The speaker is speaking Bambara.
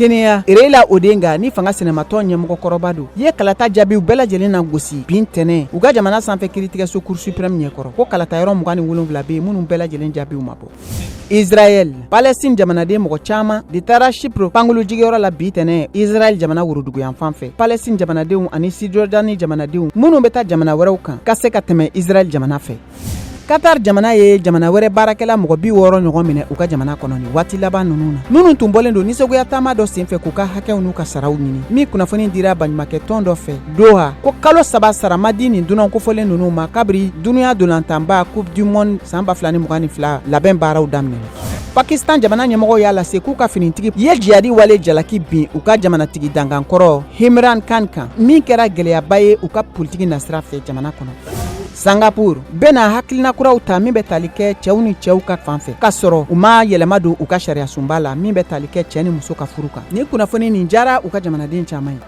Kenya Irela Odenga ni fanga sinamatɔ ɲɛmɔgɔkɔrɔba don ye kalata jaabiw bɛɛ lajɛlen na gosi bin tɛnɛ u ka jamana sanfɛ kiiritigɛso Cour suprême ɲɛkɔrɔ ko kalata yɔrɔ 27 be minnu bɛɛ lajɛlen jaabiw ma bɔ. Israël Palestine jamanaden mɔgɔ caman de taara Chypre pangolo jigiyɔrɔ la bi tɛnɛ Israël jamana woroduguyan fan fɛ Palestine jamanadenw ani Cisjordanie jamanadenw minnu bɛ taa jamana wɛrɛw kan ka se ka tɛmɛ Israël jamana fɛ. Qatar jamana ye jamana wɛrɛ baarakɛla mɔgɔ 60 ɲɔgɔn minɛ u ka jamana kɔnɔ ni waati laban ninnu na minnu tun bɔlen don nisɔgoya taama dɔ senfɛ k'u ka hakɛw n'u ka saraw ɲini min kunnafoni dira baɲumankɛ tɔn dɔ fɛ Doha ko kalo 3 sara ma di nin dunan kofɔlen ninnu ma kabiri dunuya dolantanba Coupe du Monde san 2022 labɛn baaraw daminɛ. Pakistan jamana ɲɛmɔgɔw y'a lase k'u ka finitigi ye jihadi wale jalaki bin u ka jamanatigi dangankɔrɔ Imran Khan kan min kɛra gɛlɛyaba ye u ka politiki nasira fɛ jamana kɔnɔ. Singapore bena hakilina kuraw ta min bɛ tali kɛ cɛw ni cɛw ka fanfɛ ka sɔrɔ u ma yɛlɛma don u ka sariya sunba la min bɛ tali kɛ cɛ ni muso ka furu kan ni kunnafoni nin jara u ka jamanaden caman ye.